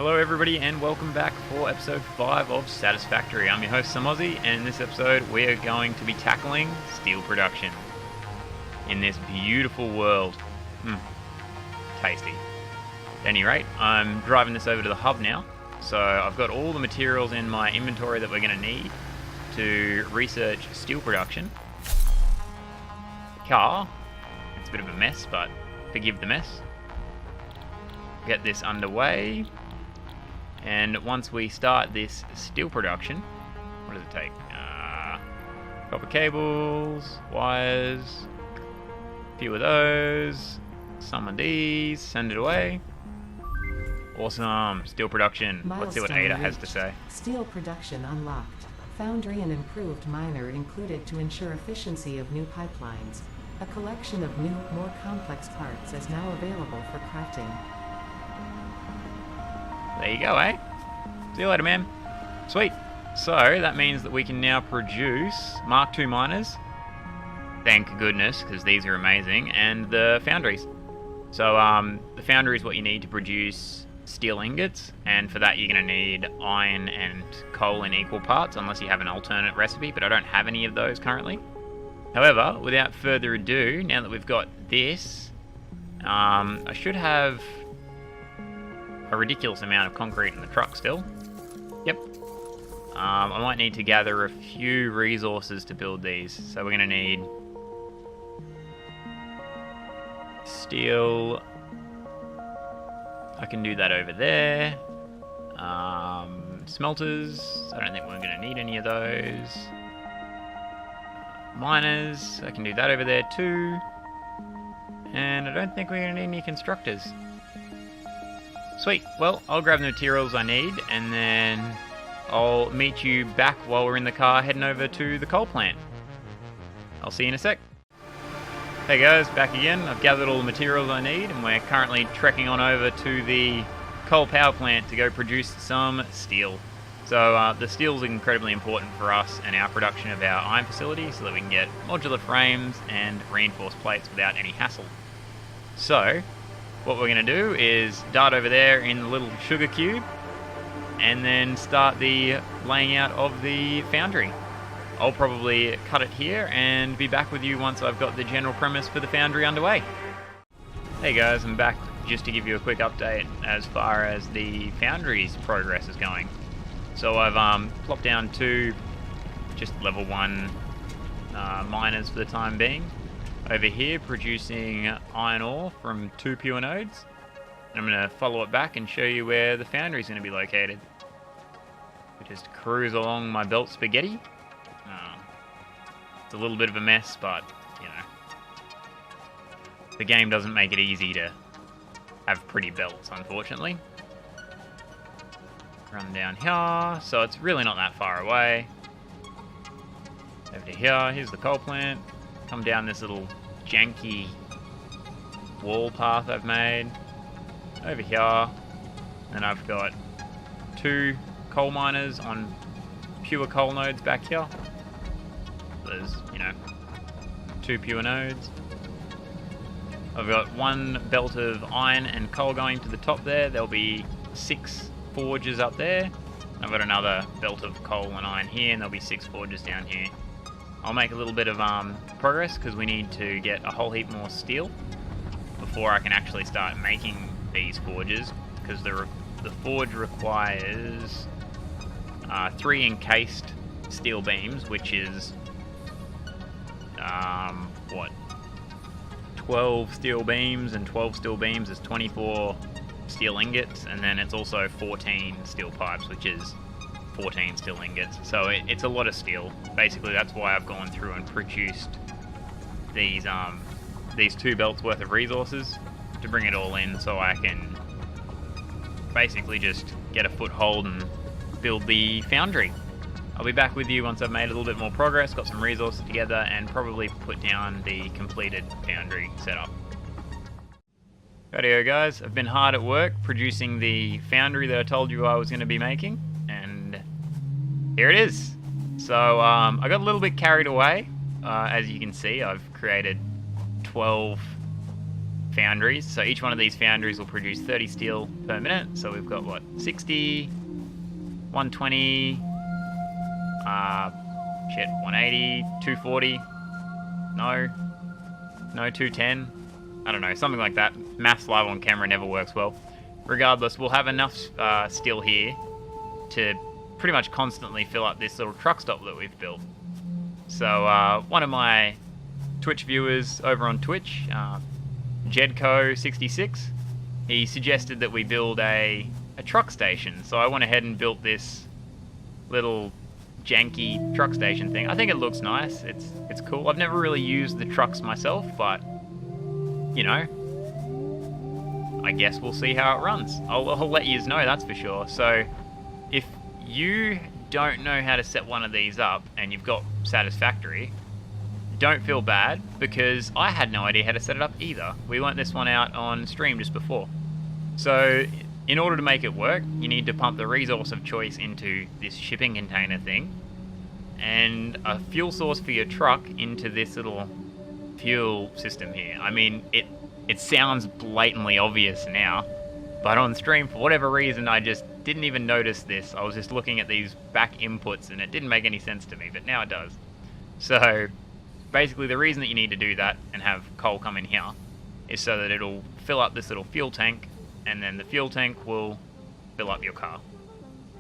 Hello everybody and welcome back for episode 5 of Satisfactory. I'm your host Samozzi, and in this episode we are going to be tackling steel production in this beautiful world. Tasty. At any rate, I'm driving this over to the hub now, so I've got all the materials in my inventory that we're going to need to research steel production. Car, it's a bit of a mess, but forgive the mess. Get this underway. And once we start this steel production, what does it take? Copper cables, wires, a few of those, some of these, send it away. Awesome, steel production. Let's see what Ada has to say. Steel production unlocked. Foundry and improved miner included to ensure efficiency of new pipelines. A collection of new, more complex parts is now available for crafting. There you go, eh? See you later, man. Sweet. So, that means that we can now produce Mark II miners. Thank goodness, because these are amazing. And the foundries. So, the foundry is what you need to produce steel ingots. And for that, you're going to need iron and coal in equal parts, unless you have an alternate recipe. But I don't have any of those currently. However, without further ado, now that we've got this, I should have a ridiculous amount of concrete in the truck still. Yep. I might need to gather a few resources to build these. So we're going to need steel. I can do that over there. Smelters. I don't think we're going to need any of those. Miners. I can do that over there too. And I don't think we're going to need any constructors. Sweet. Well, I'll grab the materials I need, and then I'll meet you back while we're in the car heading over to the coal plant. I'll see you in a sec. Hey guys, back again. I've gathered all the materials I need, and we're currently trekking on over to the coal power plant to go produce some steel. So the steel is incredibly important for us and our production of our iron facility, so that we can get modular frames and reinforced plates without any hassle. So what we're going to do is dart over there in the little sugar cube and then start the laying out of the foundry. I'll probably cut it here and be back with you once I've got the general premise for the foundry underway. Hey guys, I'm back just to give you a quick update as far as the foundry's progress is going. So I've plopped down 2 just level 1 miners for the time being. Over here, producing iron ore from 2 pure nodes. And I'm going to follow it back and show you where the foundry is going to be located. We just cruise along my belt spaghetti. It's a little bit of a mess, but, you know, the game doesn't make it easy to have pretty belts, unfortunately. Run down here, so it's really not that far away. Over to here, here's the coal plant. Come down this little janky wall path I've made over here, and I've got 2 coal miners on pure coal nodes back here. There's, you know, 2 pure nodes. I've got 1 belt of iron and coal going to the top there. There'll be 6 forges up there. I've got another belt of coal and iron here, and there'll be 6 forges down here. I'll make a little bit of progress because we need to get a whole heap more steel before I can actually start making these forges, because the forge requires 3 encased steel beams, which is 12 steel beams, and 12 steel beams is 24 steel ingots, and then it's also 14 steel pipes, which is 14 steel ingots. So it's a lot of steel. Basically, that's why I've gone through and produced these 2 belts worth of resources to bring it all in, so I can basically just get a foothold and build the foundry. I'll be back with you once I've made a little bit more progress, got some resources together, and probably put down the completed foundry setup. Rightio guys, I've been hard at work producing the foundry that I told you I was going to be making, and here it is. So I got a little bit carried away. As you can see, I've created 12 foundries. So each one of these foundries will produce 30 steel per minute. So we've got, what, 60, 120, 180, 240, no, 210. I don't know, something like that. Maths live on camera never works well. Regardless, we'll have enough steel here to pretty much constantly fill up this little truck stop that we've built. So one of my Twitch viewers over on Twitch, Jedco66, he suggested that we build a truck station. So I went ahead and built this little janky truck station thing. I think it looks nice. It's cool. I've never really used the trucks myself, but you know, I guess we'll see how it runs. I'll let you know, that's for sure. So if you don't know how to set one of these up and you've got Satisfactory, don't feel bad, because I had no idea how to set it up either. We learnt this one out on stream just before. So in order to make it work, you need to pump the resource of choice into this shipping container thing, and a fuel source for your truck into this little fuel system here. I mean, it sounds blatantly obvious now, but on stream, for whatever reason, I just didn't even notice this. I was just looking at these back inputs and it didn't make any sense to me, but now it does. So basically the reason that you need to do that and have coal come in here is so that it'll fill up this little fuel tank, and then the fuel tank will fill up your car.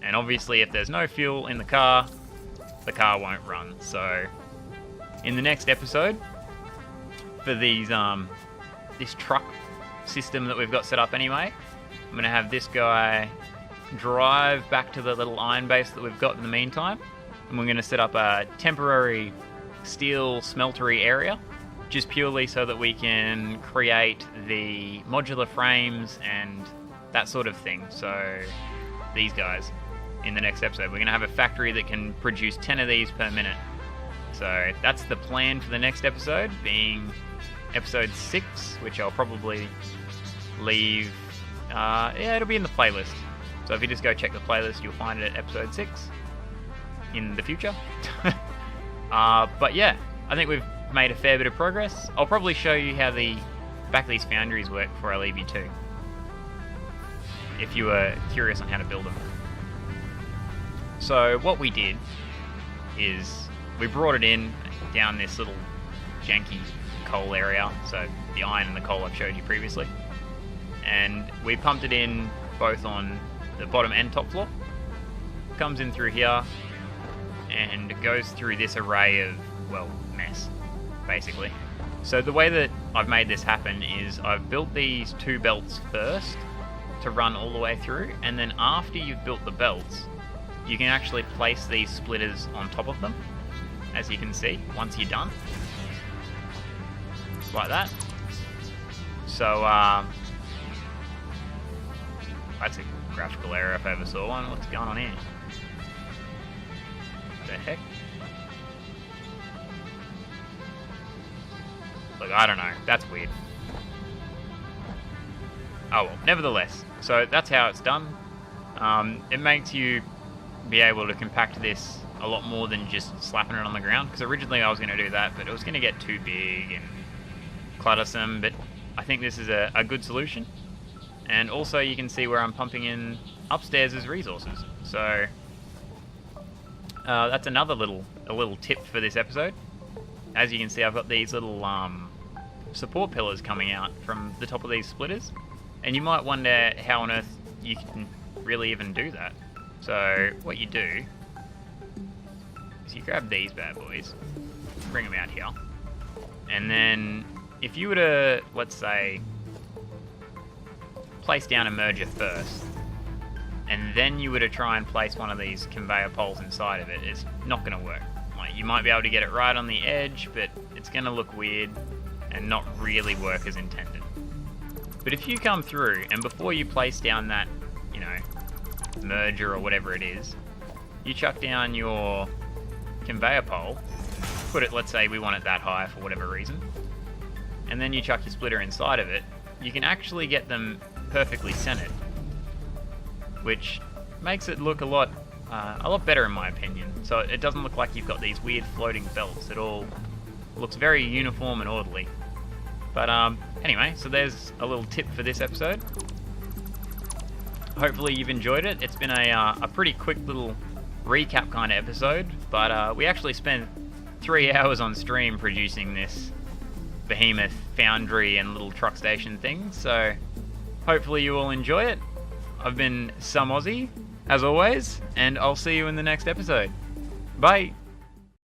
And obviously if there's no fuel in the car won't run. So in the next episode, for these this truck system that we've got set up anyway, I'm going to have this guy drive back to the little iron base that we've got in the meantime, and we're going to set up a temporary steel smeltery area, just purely so that we can create the modular frames and that sort of thing. So these guys, in the next episode, we're going to have a factory that can produce 10 of these per minute. So that's the plan for the next episode, being episode 6, which I'll probably leave, it'll be in the playlist. So if you just go check the playlist, you'll find it at episode 6 in the future. But yeah, I think we've made a fair bit of progress. I'll probably show you how the back of these foundries work before I leave you too, if you were curious on how to build them. So what we did is we brought it in down this little janky coal area, so the iron and the coal I've showed you previously, and we pumped it in both on the bottom and top floor. Comes in through here and goes through this array of, well, mess, basically. So the way that I've made this happen is I've built these 2 belts first to run all the way through, and then after you've built the belts, you can actually place these splitters on top of them, as you can see, once you're done. Like that. So, that's a graphical error if I ever saw one. What's going on here? What the heck? Look, I don't know. That's weird. Oh well, nevertheless. So that's how it's done. It makes you be able to compact this a lot more than just slapping it on the ground, because originally I was going to do that, but it was going to get too big and cluttersome, but I think this is a good solution. And also you can see where I'm pumping in upstairs as resources. So that's another little tip for this episode. As you can see, I've got these little support pillars coming out from the top of these splitters, and you might wonder how on earth you can really even do that. So what you do is you grab these bad boys, bring them out here, and then if you were to, let's say, place down a merger first, and then you were to try and place one of these conveyor poles inside of it, it's not going to work. Like, you might be able to get it right on the edge, but it's going to look weird and not really work as intended. But if you come through, and before you place down that, you know, merger or whatever it is, you chuck down your conveyor pole, put it, let's say we want it that high for whatever reason, and then you chuck your splitter inside of it, you can actually get them perfectly centered, which makes it look a lot better in my opinion. So it doesn't look like you've got these weird floating belts. It all looks very uniform and orderly. But anyway, so there's a little tip for this episode. Hopefully you've enjoyed it. It's been a pretty quick little recap kind of episode, but we actually spent 3 hours on stream producing this behemoth foundry and little truck station thing, so hopefully you all enjoy it. I've been Some Aussie, as always, and I'll see you in the next episode. Bye!